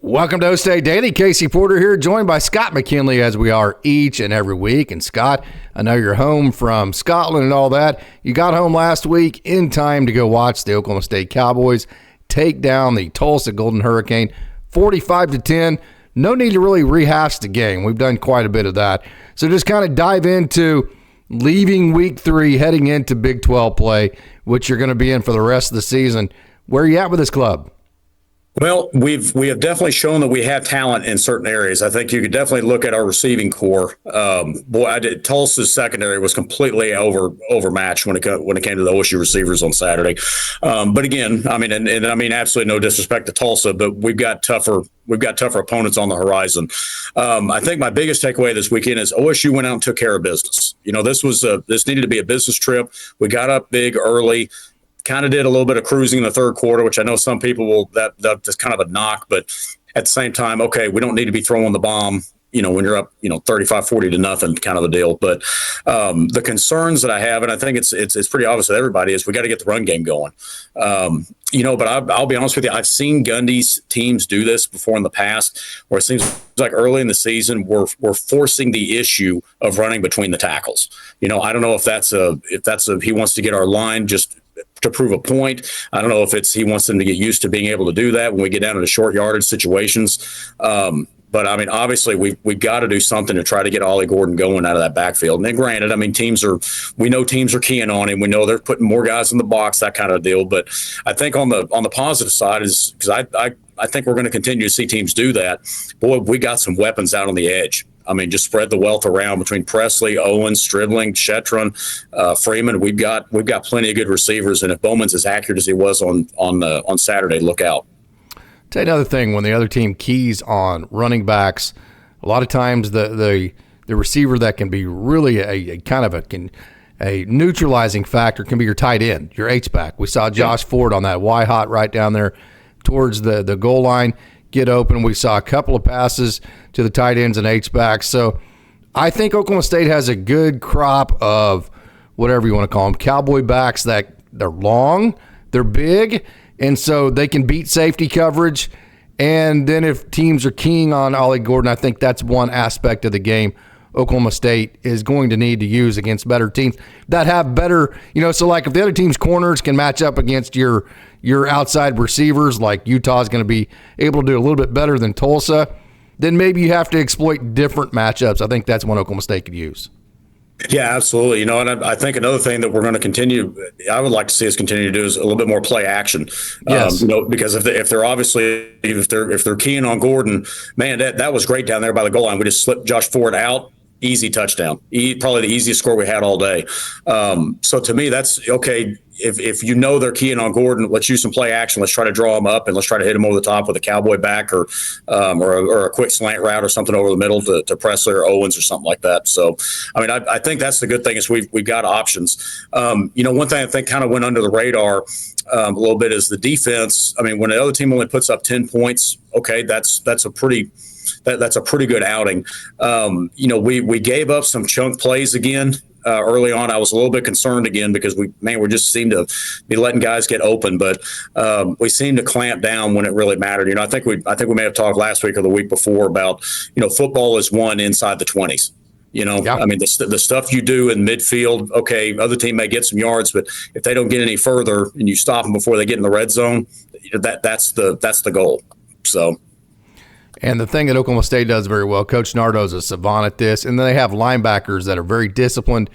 Welcome to OkState Daily. Casey Porter here, joined by Scott McKinley as we are each and every week. And Scott, I know you're home from Scotland and all that. You got home last week in time to go watch the Oklahoma State Cowboys take down the Tulsa Golden Hurricane 45-10. No need to really rehash the game. We've done quite a bit of that. So just kind of dive into leaving week 3, heading into Big 12 play, which you're going to be in for the rest of the season. Where are you at with this club? Well, we have definitely shown that we have talent in certain areas. I think you could definitely look at our receiving core. Tulsa's secondary was completely overmatched when it came to the OSU receivers on Saturday. But again, I mean, absolutely no disrespect to Tulsa, but we've got tougher opponents on the horizon. I think my biggest takeaway this weekend is OSU went out and took care of business. You know, this needed to be a business trip. We got up big early. Kind of did a little bit of cruising in the third quarter, which I know some people will, that's kind of a knock, but at the same time, okay, we don't need to be throwing the bomb, when you're up, 35-40 to nothing kind of a deal. But the concerns that I have, and I think it's pretty obvious to everybody, is we got to get the run game going. But I'll be honest with you, I've seen Gundy's teams do this before in the past, where it seems like early in the season we're forcing the issue of running between the tackles. I don't know if that's he wants to get our line just to prove a point. I don't know if he wants them to get used to being able to do that when we get down into short yardage situations. But I mean, obviously we've got to do something to try to get Ollie Gordon going out of that backfield. And then granted, I mean, we know teams are keying on him. We know they're putting more guys in the box, that kind of deal. But I think on the positive side is, because I think we're going to continue to see teams do that. Boy, we got some weapons out on the edge. I mean, just spread the wealth around between Presley, Owens, Stribling, Shetron, Freeman. We've got plenty of good receivers, and if Bowman's as accurate as he was on Saturday, look out. Tell you another thing: when the other team keys on running backs, a lot of times the receiver that can be really a kind of a neutralizing factor can be your tight end, your H-back. We saw Josh Ford on that Y-hot right down there towards the goal line get open. We saw a couple of passes to the tight ends and H-backs. So I think Oklahoma State has a good crop of whatever you want to call them, cowboy backs that they're long, they're big, and so they can beat safety coverage. And then if teams are keying on Ollie Gordon, I think that's one aspect of the game Oklahoma State is going to need to use against better teams that have better, so like if the other team's corners can match up against your outside receivers, like Utah's going to be able to do a little bit better than Tulsa, then maybe you have to exploit different matchups. I think that's one Oklahoma State could use. Yeah, absolutely. And I think another thing that we're going to continue, I would like to see us continue to do, is a little bit more play action. Yes. Because if they're keying on Gordon, man, that was great down there by the goal line. We just slipped Josh Ford out. Easy touchdown. Probably the easiest score we had all day. So to me, that's okay. If they're keying on Gordon, let's use some play action. Let's try to draw him up and let's try to hit him over the top with a cowboy back or a quick slant route or something over the middle to Presley or Owens or something like that. So, I mean, I think that's the good thing is we've got options. One thing I think kind of went under the radar a little bit is the defense. I mean, when the other team only puts up 10 points, okay, that's a pretty good outing. We gave up some chunk plays again early on. I was a little bit concerned again because we just seem to be letting guys get open, but we seem to clamp down when it really mattered. I think we may have talked last week or the week before about football is won inside the 20s. Yeah. I mean, the stuff you do in midfield, okay, other team may get some yards, but if they don't get any further and you stop them before they get in the red zone, that's the goal. So. And the thing that Oklahoma State does very well, Coach Nardo's a savant at this, and then they have linebackers that are very disciplined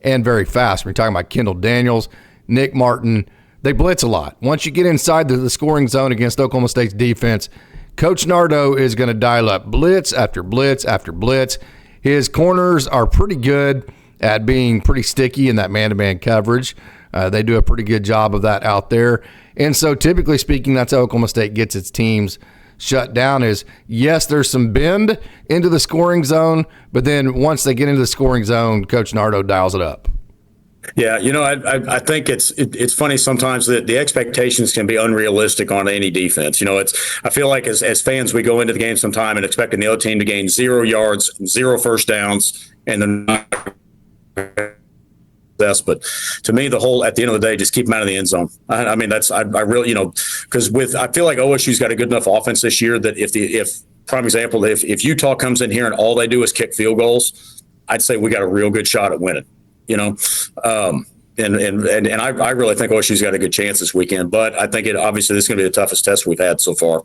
and very fast. We're talking about Kendall Daniels, Nick Martin. They blitz a lot. Once you get inside the scoring zone against Oklahoma State's defense, Coach Nardo is going to dial up blitz after blitz after blitz. His corners are pretty good at being pretty sticky in that man-to-man coverage. They do a pretty good job of that out there. And so typically speaking, that's how Oklahoma State gets its teams shut down is, yes, there's some bend into the scoring zone, but then once they get into the scoring zone, Coach Nardo dials it up. Yeah, I think it's funny sometimes that the expectations can be unrealistic on any defense. I feel like as fans, we go into the game sometime and expecting the other team to gain 0 yards, 0 first downs, and then success. But to me, at the end of the day, just keep them out of the end zone. I mean, I really, because I feel like OSU's got a good enough offense this year that if prime example, if Utah comes in here and all they do is kick field goals, I'd say we got a real good shot at winning, And I really think OSU's got a good chance this weekend, but I think obviously this is going to be the toughest test we've had so far.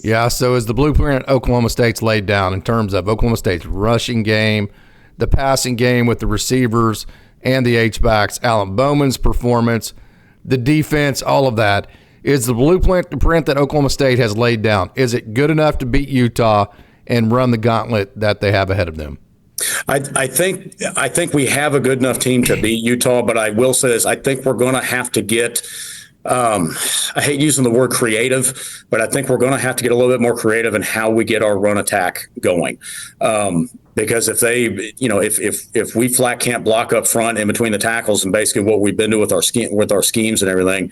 Yeah, so as the blueprint Oklahoma State's laid down in terms of Oklahoma State's rushing game, the passing game with the receivers and the H-backs, Alan Bowman's performance, the defense, all of that, is the blueprint that Oklahoma State has laid down. Is it good enough to beat Utah and run the gauntlet that they have ahead of them? I think we have a good enough team to beat Utah, but I will say this: I think we're going to have to get. I hate using the word creative, but I think we're going to have to get a little bit more creative in how we get our run attack going. Because if they, if we flat can't block up front in between the tackles, and basically what we've been doing with our schemes and everything,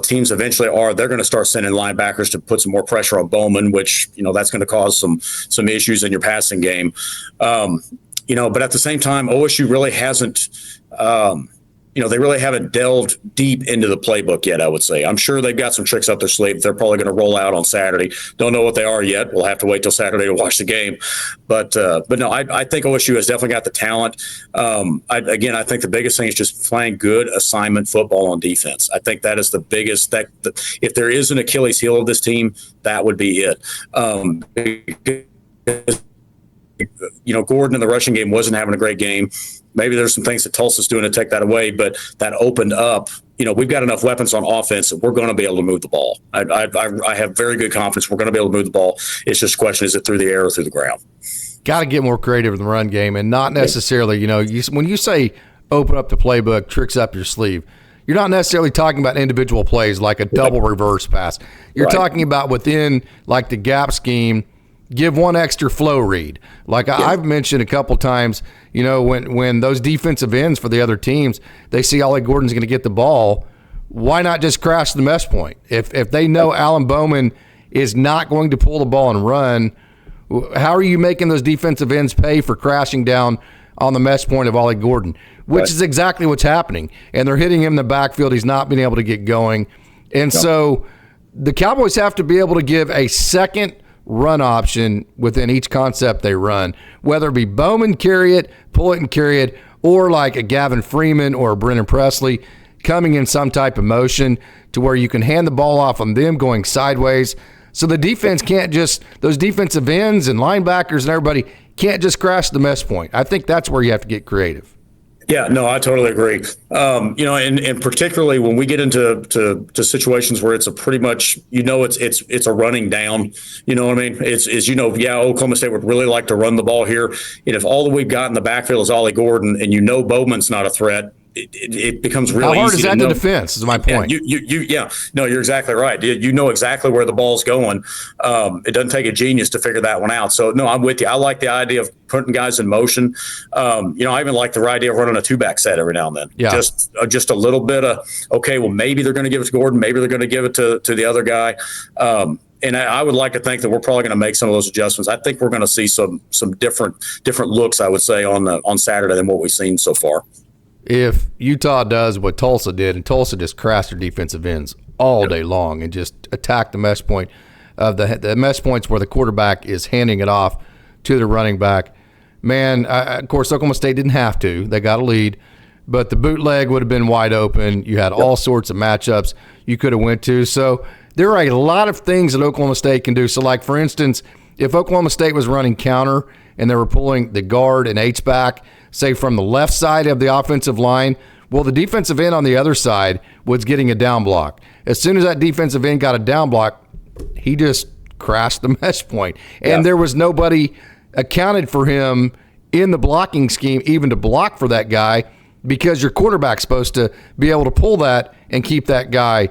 teams eventually they're going to start sending linebackers to put some more pressure on Bowman, which that's going to cause some issues in your passing game. But at the same time, OSU really hasn't. They really haven't delved deep into the playbook yet, I would say. I'm sure they've got some tricks up their sleeve they're probably going to roll out on Saturday. Don't know what they are yet. We'll have to wait till Saturday to watch the game. But no, I think OSU has definitely got the talent. I think the biggest thing is just playing good assignment football on defense. I think that is the biggest. If there is an Achilles heel of this team, that would be it. Gordon in the rushing game wasn't having a great game. Maybe there's some things that Tulsa's doing to take that away, but that opened up. We've got enough weapons on offense that we're going to be able to move the ball. I have very good confidence we're going to be able to move the ball. It's just a question: is it through the air or through the ground? Got to get more creative in the run game, and not necessarily. When you say open up the playbook, tricks up your sleeve, you're not necessarily talking about individual plays like a double reverse pass. You're talking about within like the gap scheme. Give one extra flow read. I've mentioned a couple times, when those defensive ends for the other teams, they see Ollie Gordon's going to get the ball, why not just crash the mesh point? If they know Alan Bowman is not going to pull the ball and run, how are you making those defensive ends pay for crashing down on the mesh point of Ollie Gordon, which is exactly what's happening. And they're hitting him in the backfield. He's not been able to get going. And so the Cowboys have to be able to give a second run option within each concept they run, whether it be Bowman carry it, pull it and carry it, or like a Gavin Freeman or a Brennan Presley coming in some type of motion to where you can hand the ball off on them going sideways. So the defense can't just, those defensive ends and linebackers and everybody can't just crash the mesh point. I think that's where you have to get creative. Yeah, no, I totally agree. And particularly when we get into situations where it's a pretty much, it's a running down. You know what I mean? Oklahoma State would really like to run the ball here. And if all that we've got in the backfield is Ollie Gordon, and Bowman's not a threat, it becomes really easy. How hard is that to defense? Is my point. No, you're exactly right. You know exactly where the ball's going. It doesn't take a genius to figure that one out. So no, I'm with you. I like the idea of putting guys in motion. I even like the idea of running a two-back set every now and then. Yeah. Just a little bit of, okay, well, maybe they're going to give it to Gordon, maybe they're going to give it to the other guy. And I would like to think that we're probably going to make some of those adjustments. I think we're going to see some different looks, I would say, on Saturday than what we've seen so far. If Utah does what Tulsa did, and Tulsa just crashed their defensive ends all day long and just attacked the mesh point of the mesh points where the quarterback is handing it off to the running back, man, of course, Oklahoma State didn't have to. They got a lead, but the bootleg would have been wide open. You had all sorts of matchups you could have went to. So there are a lot of things that Oklahoma State can do. So, like, for instance, if Oklahoma State was running counter and they were pulling the guard and H-back, say from the left side of the offensive line, well, the defensive end on the other side was getting a down block. As soon as that defensive end got a down block, he just crashed the mesh point. And there was nobody accounted for him in the blocking scheme even to block for that guy, because your quarterback's supposed to be able to pull that and keep that guy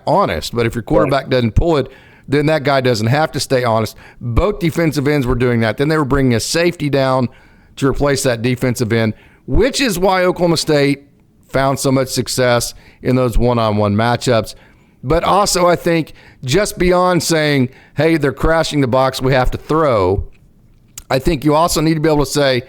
honest. But if your quarterback doesn't pull it, then that guy doesn't have to stay honest. Both defensive ends were doing that. Then they were bringing a safety down to replace that defensive end, which is why Oklahoma State found so much success in those one-on-one matchups. But also, I think just beyond saying, hey, they're crashing the box, we have to throw, I think you also need to be able to say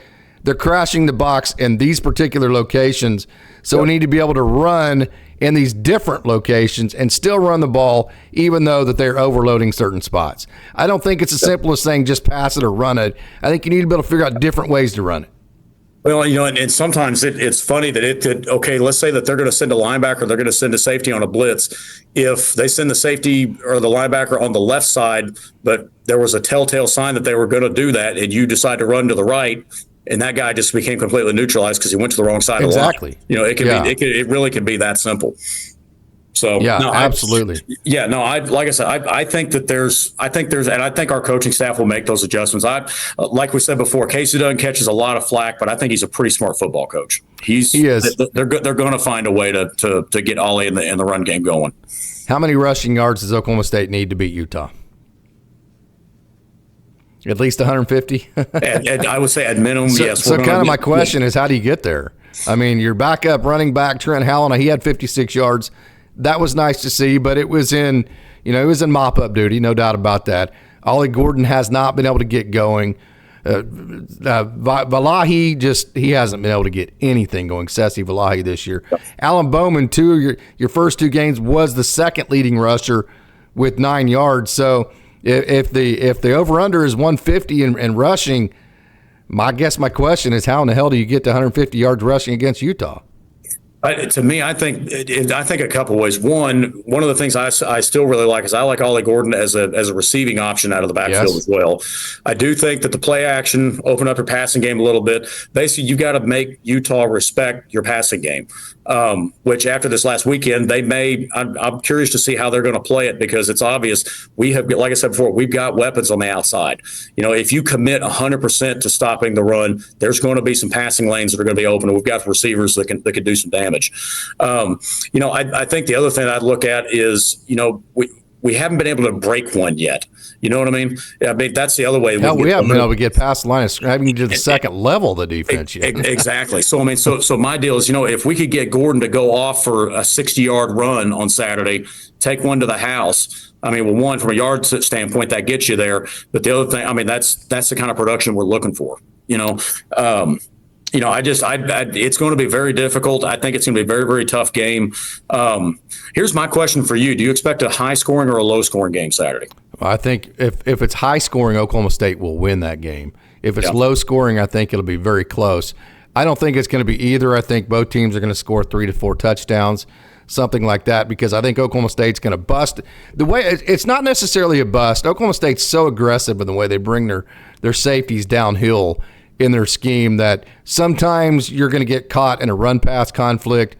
they're crashing the box in these particular locations. So we need to be able to run in these different locations and still run the ball, even though that they're overloading certain spots. I don't think it's as simple as saying just pass it or run it. I think you need to be able to figure out different ways to run it. Well, and sometimes it's funny that it could, okay, let's say that they're going to send a linebacker, they're going to send a safety on a blitz. If they send the safety or the linebacker on the left side, but there was a telltale sign that they were going to do that, and you decide to run to the right, and that guy just became completely neutralized because he went to the wrong side of the line. Exactly. It really could be that simple. So absolutely. I think our coaching staff will make those adjustments. Like we said before, Casey Dunn catches a lot of flack, but I think he's a pretty smart football coach. He is. They're going to find a way to get Ollie in the run game going. How many rushing yards does Oklahoma State need to beat Utah? At least 150? I would say at minimum, yes. So kind of my question is, how do you get there? I mean, your backup running back, Trent Hallinan, he had 56 yards. That was nice to see, but it was in mop-up duty, no doubt about that. Ollie Gordon has not been able to get going. Valahi he hasn't been able to get anything going. Sessi Valahi this year. Alan Bowman, your first two games was the second leading rusher with 9 yards. So if the over/under is 150 and rushing, my question is, how in the hell do you get to 150 yards rushing against Utah? To me, I think a couple ways. One of the things I still really like is I like Ollie Gordon as a receiving option out of the backfield as well. I do think that the play action open up your passing game a little bit. Basically, you got to make Utah respect your passing game. Which after this last weekend, they may. I'm curious to see how they're going to play it, because it's obvious we have, like I said before, we've got weapons on the outside. If you commit 100% to stopping the run, there's going to be some passing lanes that are going to be open, and we've got receivers that can do some damage. I think the other thing I'd look at is, we haven't been able to break one yet. You know what I mean? That's the other way. We haven't been able to get past the line of scrimmage to the second level of the defense yet. Exactly. So, so my deal is, if we could get Gordon to go off for a 60-yard run on Saturday, take one to the house. One, from a yard standpoint, that gets you there. But the other thing, that's the kind of production we're looking for. It's going to be very difficult. I think it's going to be a very, very tough game. Here's my question for you. Do you expect a high scoring or a low scoring game Saturday? Well, I think if it's high scoring, Oklahoma State will win that game. If it's low scoring, I think it'll be very close. I don't think it's going to be either. I think both teams are going to score 3 to 4 touchdowns, something like that, because I think Oklahoma State's going to bust. The way it's not necessarily a bust. Oklahoma State's so aggressive in the way they bring their safeties downhill in their scheme that sometimes you're going to get caught in a run-pass conflict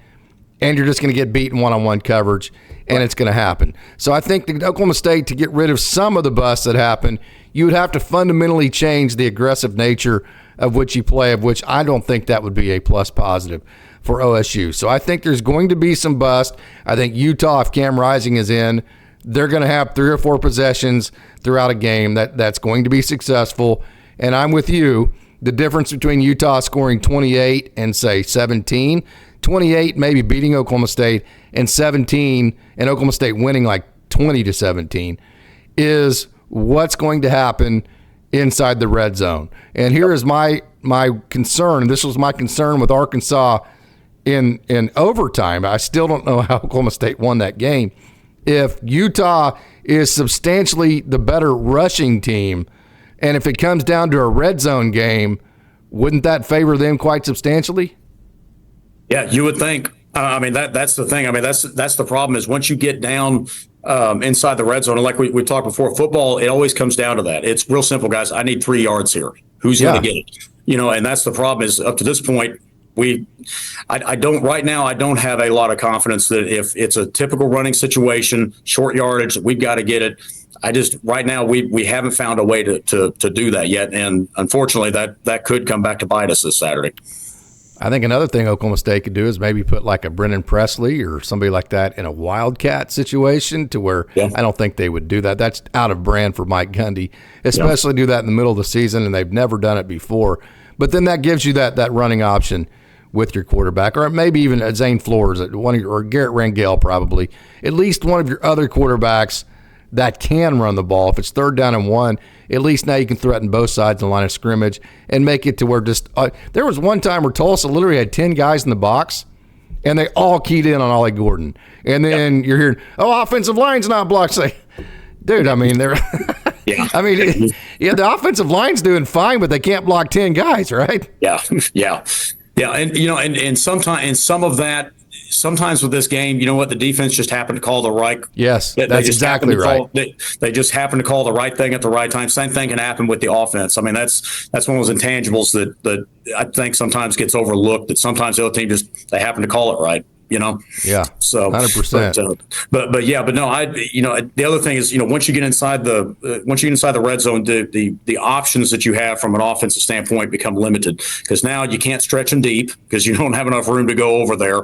and you're just going to get beaten one-on-one coverage, and it's going to happen. So I think that Oklahoma State, to get rid of some of the busts that happen, you would have to fundamentally change the aggressive nature of which you play, of which I don't think that would be a plus positive for OSU. So I think there's going to be some bust. I think Utah, if Cam Rising is in, they're going to have 3 or 4 possessions throughout a game that's going to be successful. And I'm with you. The difference between Utah scoring 28 and, say, 17, 28 maybe beating Oklahoma State, and 17 and Oklahoma State winning like 20-17 is what's going to happen inside the red zone. And here is my concern, and this was my concern with Arkansas in overtime. I still don't know how Oklahoma State won that game. If Utah is substantially the better rushing team, and if it comes down to a red zone game, wouldn't that favor them quite substantially? Yeah, you would think. That's the thing. That's the problem, is once you get down inside the red zone, and like we talked before, football, it always comes down to that. It's real simple, guys. I need 3 yards here. Who's going to get it? And that's the problem, is up to this point, I don't have a lot of confidence that if it's a typical running situation, short yardage, we've got to get it. Right now we haven't found a way to do that yet, and unfortunately that could come back to bite us this Saturday. I think another thing Oklahoma State could do is maybe put like a Brennan Presley or somebody like that in a wildcat situation, to where I don't think they would do that. That's out of brand for Mike Gundy, especially do that in the middle of the season, and they've never done it before. But then that gives you that running option with your quarterback, or maybe even Zane Flores or Garrett Rangel, probably at least one of your other quarterbacks that can run the ball. If it's 3rd down and 1, at least now you can threaten both sides in the line of scrimmage and make it to where just there was one time where Tulsa literally had 10 guys in the box, and they all keyed in on Ollie Gordon. And then you're hearing, offensive line's not blocked. Say, dude, I mean, they're Yeah. I mean, the offensive line's doing fine, but they can't block 10 guys, right? Yeah. And, and sometimes with this game, you know what? The defense just happened to call the right. Yes, that's exactly right. They just happened to call the right thing at the right time. Same thing can happen with the offense. I mean, that's one of those intangibles that I think sometimes gets overlooked, that sometimes the other team they happen to call it right. Yeah. So 100%. But no, the other thing is, once you get inside the red zone, the options that you have from an offensive standpoint become limited, because now you can't stretch them deep because you don't have enough room to go over there.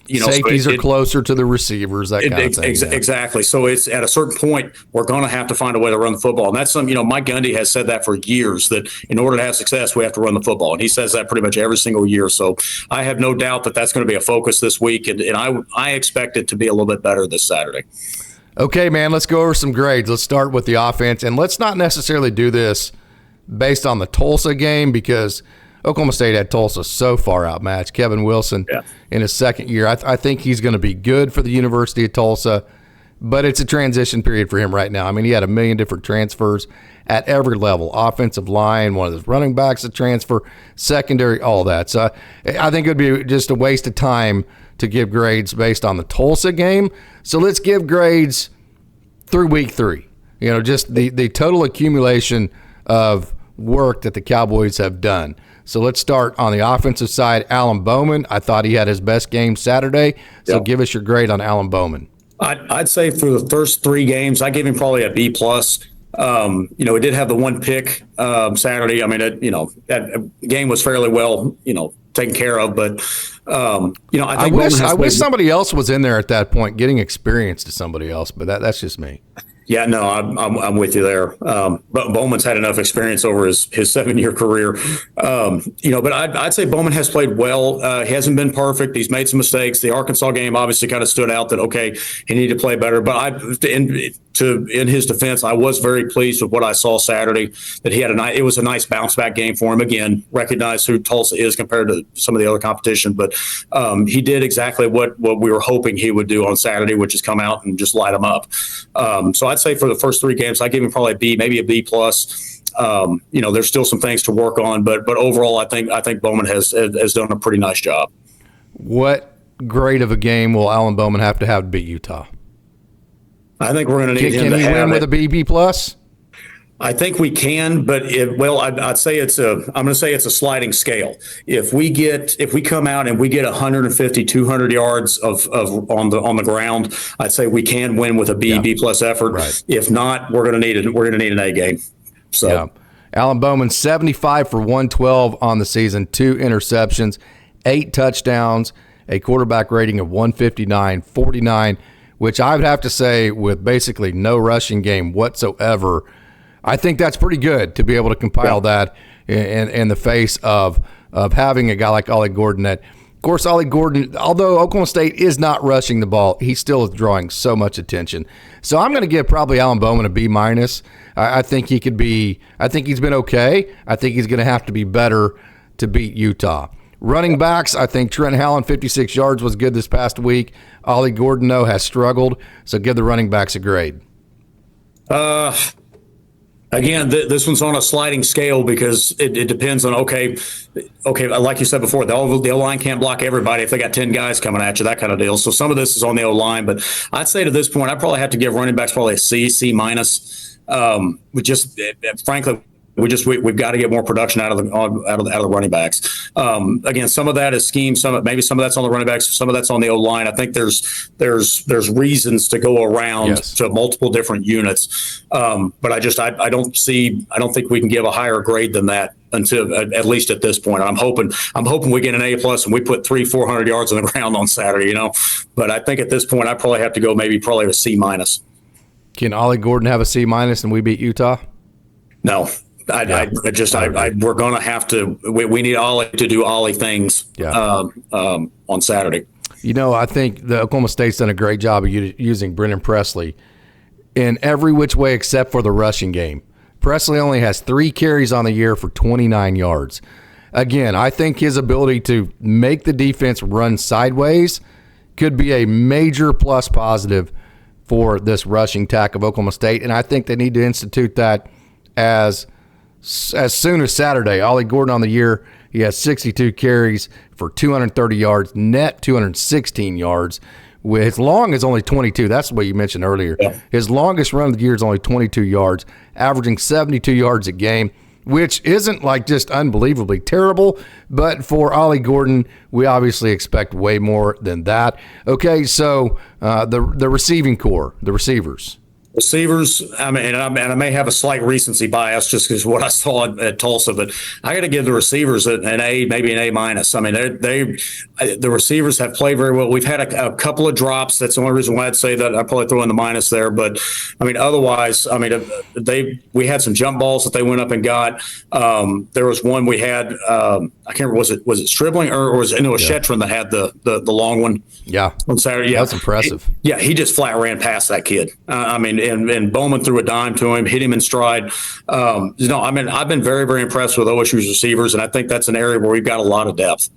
Safeties are closer to the receivers, that kind of thing. Exactly. So it's at a certain point, we're going to have to find a way to run the football. And that's Mike Gundy has said that for years, that in order to have success, we have to run the football. And he says that pretty much every single year. So I have no doubt that that's going to be a focus this week. And I expect it to be a little bit better this Saturday. Okay, man, let's go over some grades. Let's start with the offense. And let's not necessarily do this based on the Tulsa game, because Oklahoma State had Tulsa so far outmatched. Kevin Wilson in his second year. I think he's going to be good for the University of Tulsa, but it's a transition period for him right now. I mean, he had a million different transfers at every level. Offensive line, one of his running backs a transfer, secondary, all that. So I think it would be just a waste of time to give grades based on the Tulsa game. So let's give grades through week 3. Just the total accumulation of work that the Cowboys have done. So let's start on the offensive side. Alan Bowman, I thought he had his best game Saturday. So give us your grade on Alan Bowman. I'd say for the first 3 games, I gave him probably a B+. He did have the one pick Saturday. I mean, that game was fairly well, taken care of. But I wish somebody else was in there at that point, getting experience to somebody else. But that's just me. Yeah, no, I'm with you there. But Bowman's had enough experience over his 7-year career. But I'd say Bowman has played well. He hasn't been perfect. He's made some mistakes. The Arkansas game obviously kind of stood out that, okay, he needed to play better. But in his defense, I was very pleased with what I saw Saturday, that he had it was a nice bounce back game for him. Again, recognize who Tulsa is compared to some of the other competition, but he did exactly what we were hoping he would do on Saturday, which is come out and just light them up. So I'd say for the first 3 games, I give him probably a B, maybe a B+. There's still some things to work on, but overall, I think Bowman has done a pretty nice job. What grade of a game will Alan Bowman have to beat Utah? I think we're going to need him to have. Can he win with a B+? I think we can, but I'd say I'm going to say it's a sliding scale. If we come out and we get 150, 200 yards of on the ground, I'd say we can win with a B+ effort. Right. If not, we're going to need an A game. So, Alan Bowman, 75 for 112 on the season, 2 interceptions, 8 touchdowns, a quarterback rating of 159.49, which I would have to say, with basically no rushing game whatsoever, I think that's pretty good to be able to compile that in the face of having a guy like Ollie Gordon. That, of course, Ollie Gordon, although Oklahoma State is not rushing the ball, he still is drawing so much attention. So I'm going to give probably Alan Bowman a B-. I think he could be. I think he's been okay. I think he's going to have to be better to beat Utah. Running backs, I think Trent Hallen, 56 yards, was good this past week. Ollie Gordon, though, has struggled. So give the running backs a grade. Again, this one's on a sliding scale because it depends on, okay, like you said before, the O-line can't block everybody if they got 10 guys coming at you, that kind of deal. So some of this is on the O-line, but I'd say to this point, I probably have to give running backs probably a C-. Frankly, we've got to get more production out of the running backs. Again, some of that is scheme. Maybe some of that's on the running backs. Some of that's on the O-line. I think there's reasons to go around to multiple different units. But I don't think we can give a higher grade than that until at least at this point. I'm hoping we get an A+ and we put 300-400 yards on the ground on Saturday. But I think at this point I probably have to go probably a C-. Can Ollie Gordon have a C- and we beat Utah? No. We're going to have to. We need Ollie to do Ollie things on Saturday. I think the Oklahoma State's done a great job of using Brennan Presley in every which way except for the rushing game. Presley only has 3 carries on the year for 29 yards. Again, I think his ability to make the defense run sideways could be a major plus positive for this rushing attack of Oklahoma State, and I think they need to institute that as soon as Saturday. Ollie Gordon on the year, he has 62 carries for 230 yards, net 216 yards. His long is only 22. That's what you mentioned earlier. Yeah. His longest run of the year is only 22 yards, averaging 72 yards a game, which isn't like just unbelievably terrible. But for Ollie Gordon, we obviously expect way more than that. Okay, so the receiving core, the receivers. Receivers, I mean, and I may have a slight recency bias just because what I saw at Tulsa, but I got to give the receivers an A, maybe an A minus. I mean, the receivers have played very well. We've had a couple of drops. That's the only reason why I'd say that I probably throw in the minus there. But I mean, otherwise, I mean, we had some jump balls that they went up and got. There was one we had. I can't remember, was it Stribling or was it? No, it was Shetron that had the long one. Yeah, on Saturday. Yeah, that's impressive. He just flat ran past that kid. I mean. And Bowman threw a dime to him, hit him in stride. I mean, I've been very, very impressed with OSU's receivers, and I think that's an area where we've got a lot of depth.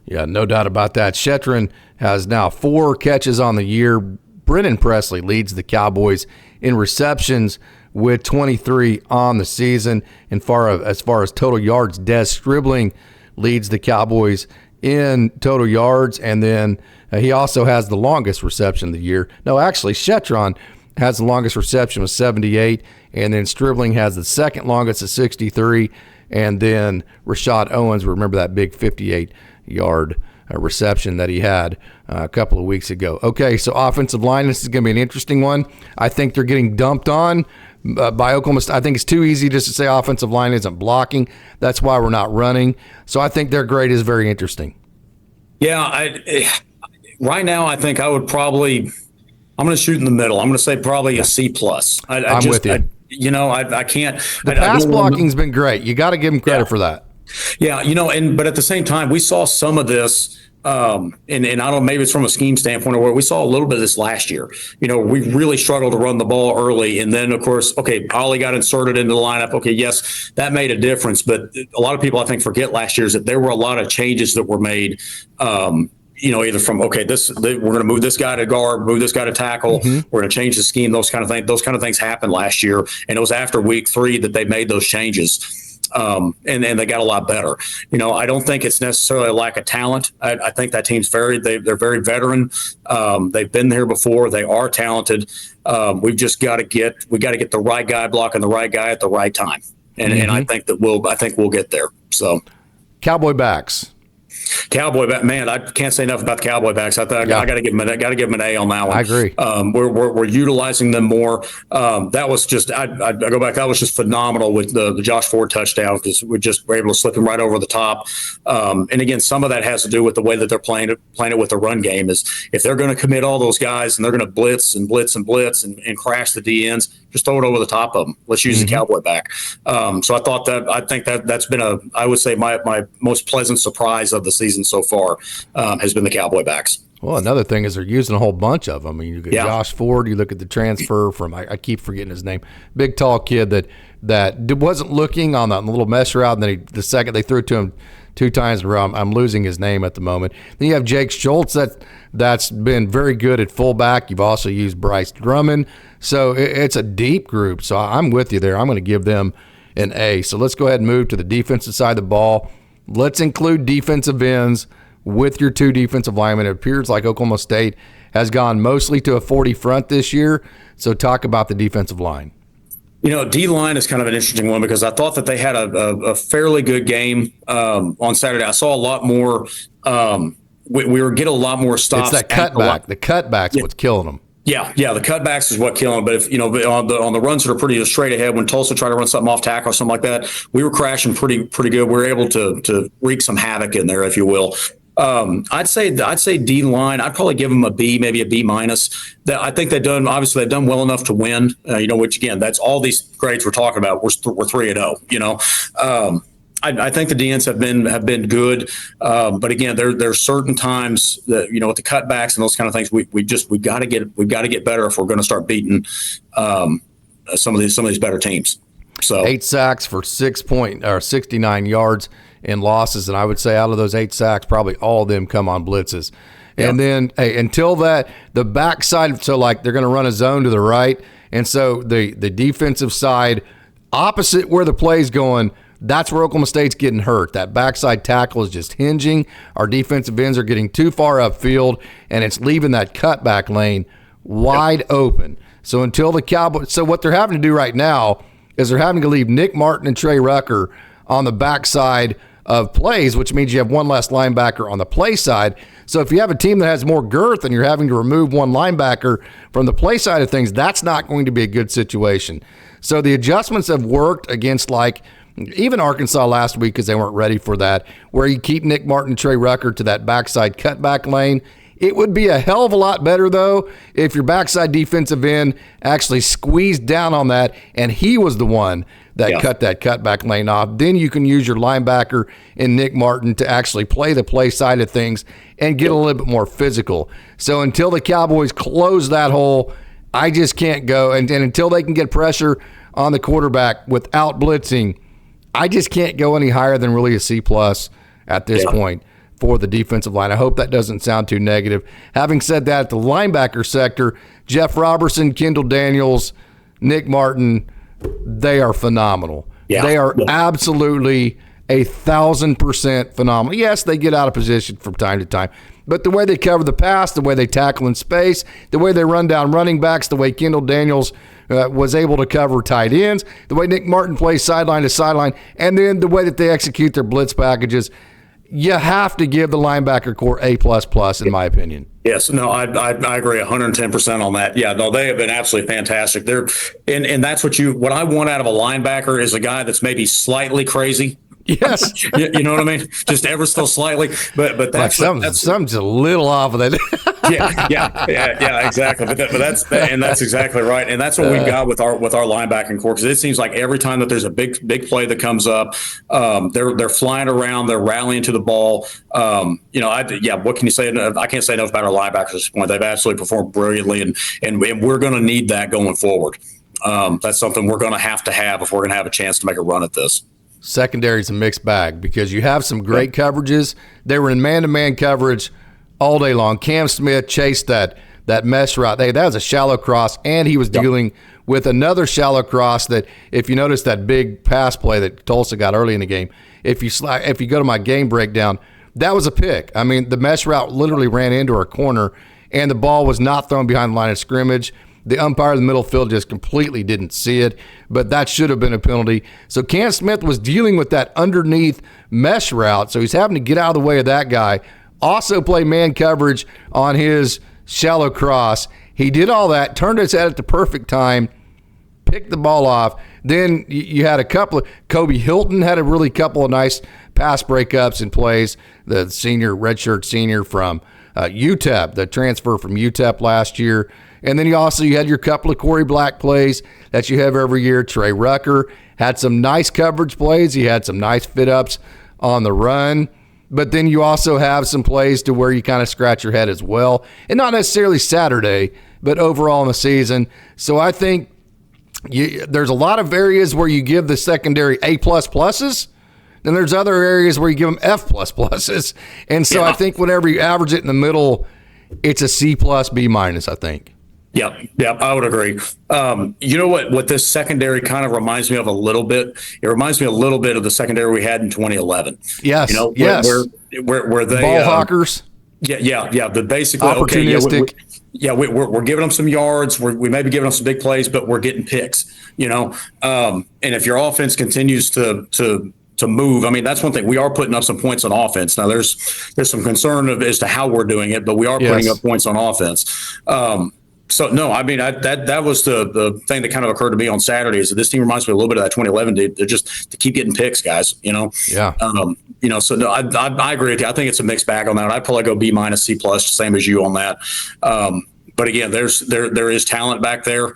Yeah, no doubt about that. Shetron has now 4 catches on the year. Brennan Presley leads the Cowboys in receptions with 23 on the season. And as far as total yards, Des Stribling leads the Cowboys in total yards, and then he also has the longest reception of the year. No, actually, Shetron has the longest reception with 78, and then Stribling has the second longest at 63, and then Rashad Owens, remember that big 58-yard reception that he had a couple of weeks ago. Okay, so offensive line, this is going to be an interesting one. I think they're getting dumped on by Oklahoma State. I think it's too easy just to say offensive line isn't blocking. That's why we're not running. So I think their grade is very interesting. Yeah, right now I think I would probably – I'm going to shoot in the middle. I'm going to say probably a C+. I'm with you. I can't. The pass blocking's been great. You got to give him credit for that. Yeah, but at the same time, we saw some of this, and I don't know, maybe it's from a scheme standpoint or where we saw a little bit of this last year. We really struggled to run the ball early, and then of course, okay, Ollie got inserted into the lineup. Okay, yes, that made a difference, but a lot of people I think forget last year is that there were a lot of changes that were made. Either from, we're going to move this guy to guard, move this guy to tackle, we're going to change the scheme, those kind of things. Those kind of things happened last year, and it was after week 3 that they made those changes, and they got a lot better. I don't think it's necessarily a lack of talent. I think that team's they're very veteran. They've been there before. They are talented. We've just got to get the right guy blocking the right guy at the right time, and I think we'll get there. So, Cowboy backs. Man, I can't say enough about the Cowboy backs. I got to give them an A on that one. I agree. We're utilizing them more. That was just I go back. That was just phenomenal with the Josh Ford touchdown because we were able to slip him right over the top. And again, some of that has to do with the way that they're playing it with the run game. Is if they're going to commit all those guys and they're going to blitz and crash the DNs, just throw it over the top of them. Let's use the Cowboy back. So I think that's been I would say my most pleasant surprise of the season so far has been the Cowboy backs. Well, another thing is they're using a whole bunch of them. I mean, you get Josh Ford. You look at the transfer from I keep forgetting his name, big tall kid that wasn't looking on that little mesh route, and then the second they threw it to him 2 times in a row. I'm losing his name at the moment. Then you have Jake Schultz that's been very good at fullback. You've also used Bryce Drummond, so it's a deep group. So I'm with you there. I'm going to give them an A. So let's go ahead and move to the defensive side of the ball. Let's include defensive ends with your 2 defensive linemen. It appears like Oklahoma State has gone mostly to a 40 front this year. So talk about the defensive line. D-line is kind of an interesting one because I thought that they had a fairly good game on Saturday. I saw a lot more. We were getting a lot more stops. It's that cutback. The cutback's what's killing them. Yeah, the cutbacks is what killing them. But if on the runs that are pretty straight ahead, when Tulsa tried to run something off tackle or something like that, we were crashing pretty good. We were able to wreak some havoc in there, if you will. I'd say D line. I'd probably give them a B, maybe a B minus. I think they've done well enough to win. Which again, that's all these grades we're talking about. We're 3-0. I think the DNs have been good, but again, there's certain times that with the cutbacks and those kind of things, we've got to get better if we're going to start beating some of these better teams. So 8 sacks for 69 yards in losses, and I would say out of those 8 sacks, probably all of them come on blitzes. And then until that, the backside, so like they're going to run a zone to the right, and so the defensive side, opposite where the play's going, that's where Oklahoma State's getting hurt. That backside tackle is just hinging. Our defensive ends are getting too far upfield, and it's leaving that cutback lane wide open. So until the Cowboys, so what they're having to do right now is they're having to leave Nick Martin and Trey Rucker on the backside of plays, which means you have one less linebacker on the play side. So if you have a team that has more girth and you're having to remove one linebacker from the play side of things, that's not going to be a good situation. So the adjustments have worked against like even Arkansas last week because they weren't ready for that, where you keep Nick Martin and Trey Rucker to that backside cutback lane. It would be a hell of a lot better, though, if your backside defensive end actually squeezed down on that and he was the one that cut that cutback lane off. Then you can use your linebacker in Nick Martin to actually play the play side of things and get a little bit more physical. So until the Cowboys close that hole, I just can't go. And until they can get pressure on the quarterback without blitzing, I just can't go any higher than really a C+ at this point for the defensive line. I hope that doesn't sound too negative. Having said that, at the linebacker sector, Jeff Robertson, Kendall Daniels, Nick Martin, they are phenomenal. Yeah. They are absolutely 1,000% phenomenal. Yes, they get out of position from time to time, but the way they cover the pass, the way they tackle in space, the way they run down running backs, the way Kendall Daniels was able to cover tight ends, the way Nick Martin plays sideline to sideline, and then the way that they execute their blitz packages, you have to give the linebacker core A++, in my opinion. Yes, no, I agree 110% on that. Yeah, no, they have been absolutely fantastic. And that's what I want out of a linebacker is a guy that's maybe slightly crazy. Yes, you know what I mean. Just ever so slightly, but that's like something's a little off of that. yeah, exactly. But that's exactly right, and that's what we've got with our linebacking core. Because it seems like every time that there's a big play that comes up, they're flying around, they're rallying to the ball. What can you say? I can't say enough about our linebackers at this point. They've absolutely performed brilliantly, and we're going to need that going forward. That's something we're going to have if we're going to have a chance to make a run at this. Secondary is a mixed bag because you have some great coverages. They were in man-to-man coverage all day long. Cam Smith chased that mesh route. That was a shallow cross, and he was dealing with another shallow cross that, if you notice that big pass play that Tulsa got early in the game, if you go to my game breakdown, that was a pick. I mean, the mesh route literally ran into our corner, and the ball was not thrown behind the line of scrimmage. The umpire in the middle field just completely didn't see it, but that should have been a penalty. So Cam Smith was dealing with that underneath mesh route, so he's having to get out of the way of that guy. Also play man coverage on his shallow cross. He did all that, turned his head at the perfect time, picked the ball off. Then you had a couple of – Kobe Hilton had a couple of nice pass breakups and plays, the redshirt senior from UTEP, the transfer from UTEP last year. And then you had your couple of Corey Black plays that you have every year. Trey Rucker had some nice coverage plays. He had some nice fit-ups on the run. But then you also have some plays to where you kind of scratch your head as well. And not necessarily Saturday, but overall in the season. So I think there's a lot of areas where you give the secondary A++. Then there's other areas where you give them F++. And so I think whenever you average it in the middle, it's a C+, B-, I think. Yeah, I would agree. You know what this secondary kind of reminds me of a little bit? It reminds me a little bit of the secondary we had in 2011. Yes, where they ball hawkers. Yeah. The basically opportunistic. We're giving them some yards. We may be giving them some big plays, but we're getting picks. And if your offense continues to move, I mean, that's one thing. We are putting up some points on offense. Now, there's some concern as to how we're doing it, but we are putting up points on offense. So, no, I mean, that was the thing that kind of occurred to me on Saturday is that this team reminds me a little bit of that 2011 dude. They're just to keep getting picks, guys, Yeah. So, no, I agree with you. I think it's a mixed bag on that. I'd probably go B-, C+, same as you on that. But, again, there is talent back there.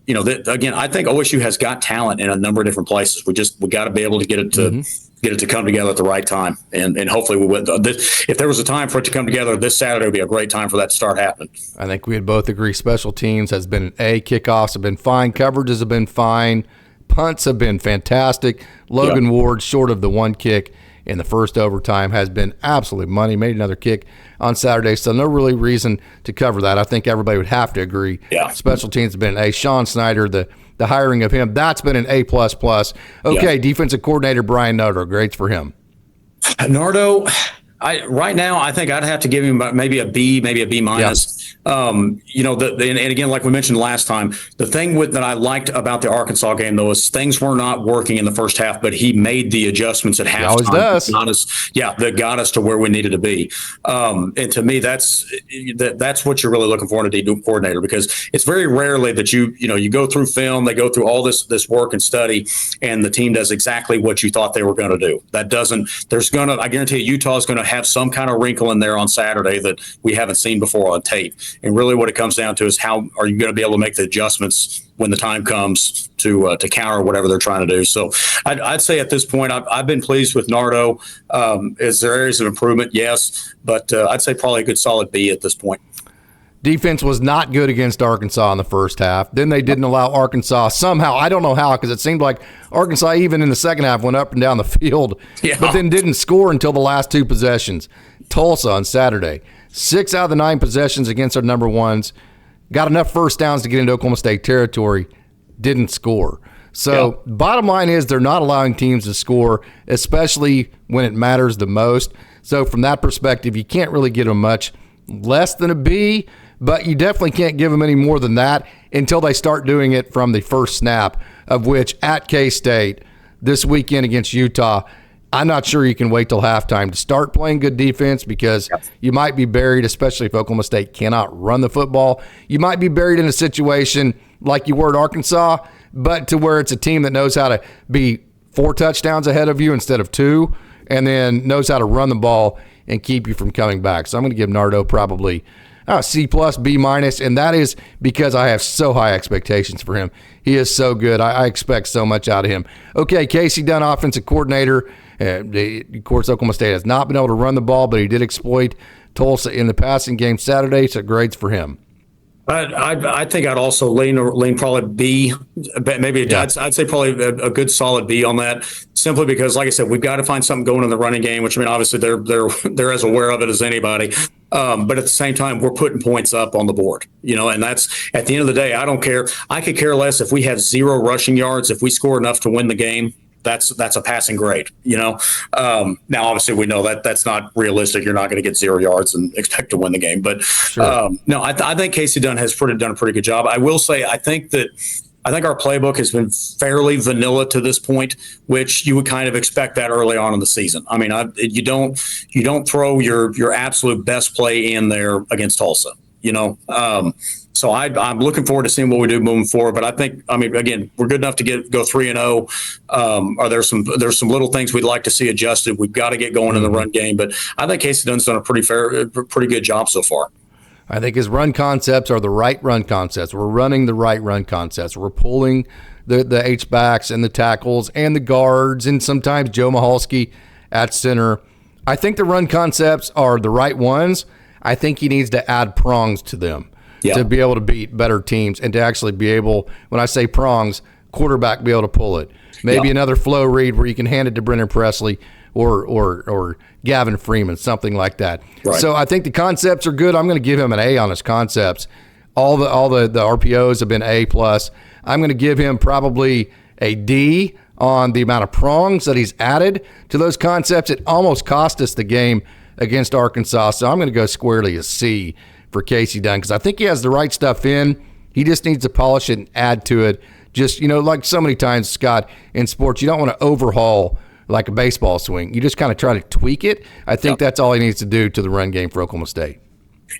again, I think OSU has got talent in a number of different places. We got to be able to get it to come together at the right time, and hopefully we would. If there was a time for it to come together, this Saturday would be a great time for that to start happening. I think we would both agree. Special teams has been an A. Kickoffs have been fine. Coverages have been fine. Punts have been fantastic. Logan Ward, short of the one kick in the first overtime, has been absolute money. Made another kick on Saturday, so no really reason to cover that. I think everybody would have to agree. Yeah. Special teams have been an A. Sean Snyder, the hiring of him, that's been an A++. Okay, defensive coordinator Brian Nardo, grades for him. Nardo, right now, I think I'd have to give him maybe a B, maybe a B-. And again, like we mentioned last time, the thing that I liked about the Arkansas game, though, is things were not working in the first half, but he made the adjustments at halftime. He always does. That got us to where we needed to be. And to me, that's what you're really looking for in a defensive coordinator, because it's very rarely that you go through film, they go through all this work and study, and the team does exactly what you thought they were going to do. I guarantee you, Utah's going to have some kind of wrinkle in there on Saturday that we haven't seen before on tape. And really what it comes down to is how are you going to be able to make the adjustments when the time comes to counter whatever they're trying to do. So I'd say at this point, I've been pleased with Nardo. Is there areas of improvement? Yes. But I'd say probably a good solid B at this point. Defense was not good against Arkansas in the first half. Then they didn't allow Arkansas somehow. I don't know how, because it seemed like Arkansas, even in the second half, went up and down the field, but then didn't score until the last two possessions. Tulsa on Saturday, 6 out of the 9 possessions against our number ones, got enough first downs to get into Oklahoma State territory, didn't score. So bottom line is they're not allowing teams to score, especially when it matters the most. So from that perspective, you can't really give them much less than a B, but you definitely can't give them any more than that until they start doing it from the first snap, of which at K-State this weekend against Utah, I'm not sure you can wait till halftime to start playing good defense, because you might be buried, especially if Oklahoma State cannot run the football. You might be buried in a situation like you were at Arkansas, but to where it's a team that knows how to be 4 touchdowns ahead of you instead of 2, and then knows how to run the ball and keep you from coming back. So I'm going to give Nardo probably C+, B-, and that is because I have so high expectations for him. He is so good. I expect so much out of him. Okay, Casey Dunn, offensive coordinator. Of course, Oklahoma State has not been able to run the ball, but he did exploit Tulsa in the passing game Saturday, so grades for him. I think I'd also lean probably B, maybe I'd say probably a good solid B on that, simply because, like I said, we've got to find something going in the running game, which, I mean, obviously they're as aware of it as anybody. But at the same time, we're putting points up on the board, and that's, at the end of the day, I don't care. I could care less if we have 0 rushing yards. If we score enough to win the game, that's a passing grade, Now, obviously, we know that that's not realistic. You're not going to get 0 yards and expect to win the game. But no, I think Casey Dunn has done a pretty good job. I will say, I think our playbook has been fairly vanilla to this point, which you would kind of expect that early on in the season. I mean, you don't throw your absolute best play in there against Tulsa, So I'm looking forward to seeing what we do moving forward. But again, we're good enough to go 3-0. There's some little things we'd like to see adjusted. We've got to get going in the run game. But I think Casey Dunn's done a pretty good job so far. I think his run concepts are the right run concepts. We're running the right run concepts. We're pulling the H-backs and the tackles and the guards, and sometimes Joe Mahalski at center. I think the run concepts are the right ones. I think he needs to add prongs to them to be able to beat better teams, and to actually be able, when I say prongs, quarterback be able to pull it. Maybe another flow read where you can hand it to Brennan Presley or Gavin Freeman, something like that. Right. So I think the concepts are good. I'm going to give him an A on his concepts. All the RPOs have been A+. I'm going to give him probably a D on the amount of prongs that he's added to those concepts. It almost cost us the game against Arkansas, so I'm going to go squarely a C for Casey Dunn, because I think he has the right stuff in. He just needs to polish it and add to it. Just, like so many times, Scott, in sports, you don't want to overhaul like a baseball swing. You just kind of try to tweak it. I think that's all he needs to do to the run game for Oklahoma State.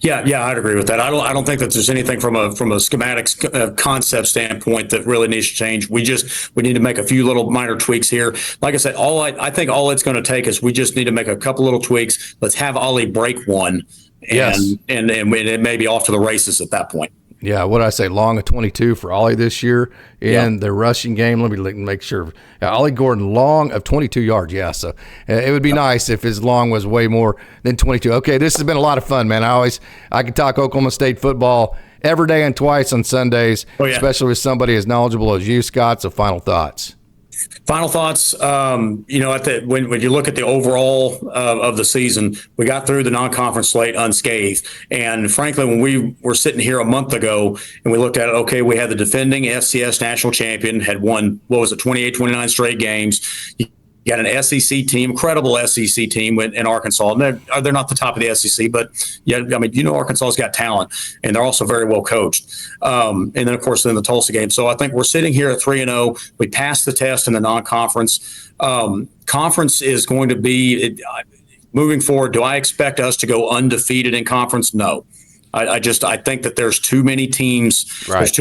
Yeah, I'd agree with that. I don't think that there's anything from a schematics concept standpoint that really needs to change. We need to make a few little minor tweaks here. Like I said, I think all it's going to take is we just need to make a couple little tweaks. Let's have Ollie break one, and it may be off to the races at that point. Yeah, what did I say? Long of 22 for Ollie this year in the rushing game. Let me make sure. Ollie Gordon, long of 22 yards. Yeah, so it would be nice if his long was way more than 22. Okay, this has been a lot of fun, man. I could talk Oklahoma State football every day and twice on Sundays, especially with somebody as knowledgeable as you, Scott. So final thoughts. Final thoughts. When you look at the overall of the season, we got through the non-conference slate unscathed. And frankly, when we were sitting here a month ago and we looked at it, okay, we had the defending FCS national champion, had won, 28, 29 straight games. You got an SEC team, incredible SEC team in Arkansas. And they're not the top of the SEC, but Arkansas's got talent, and they're also very well coached. And then, of course, in the Tulsa game. So I think we're sitting here at 3-0. We passed the test in the non-conference. Conference is going to be moving forward. Do I expect us to go undefeated in conference? No. I think that there's too many teams. Right. There's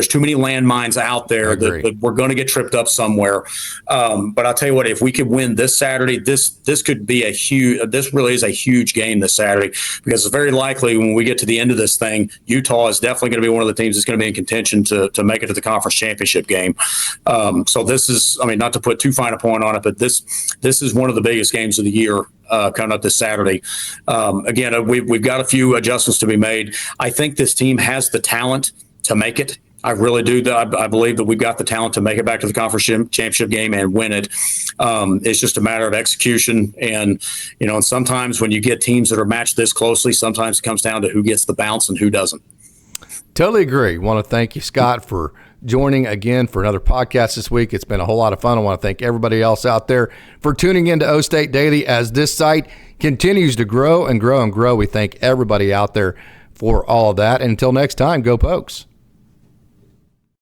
too many landmines out there that we're going to get tripped up somewhere. But I'll tell you what, if we could win this Saturday, this could be this really is a huge game this Saturday, because it's very likely when we get to the end of this thing, Utah is definitely going to be one of the teams that's going to be in contention to make it to the conference championship game. So this is, not to put too fine a point on it, but this is one of the biggest games of the year. Coming up this Saturday. Again, we've got a few adjustments to be made. I think this team has the talent to make it. I really do. I believe that we've got the talent to make it back to the conference championship game and win it. It's just a matter of execution. And sometimes when you get teams that are matched this closely, sometimes it comes down to who gets the bounce and who doesn't. Totally agree. Want to thank you, Scott, for joining again for another podcast this week. It's been a whole lot of fun. I want to thank everybody else out there for tuning into OState Daily as this site continues to grow and grow and grow. We thank everybody out there for all of that. And until next time, go Pokes.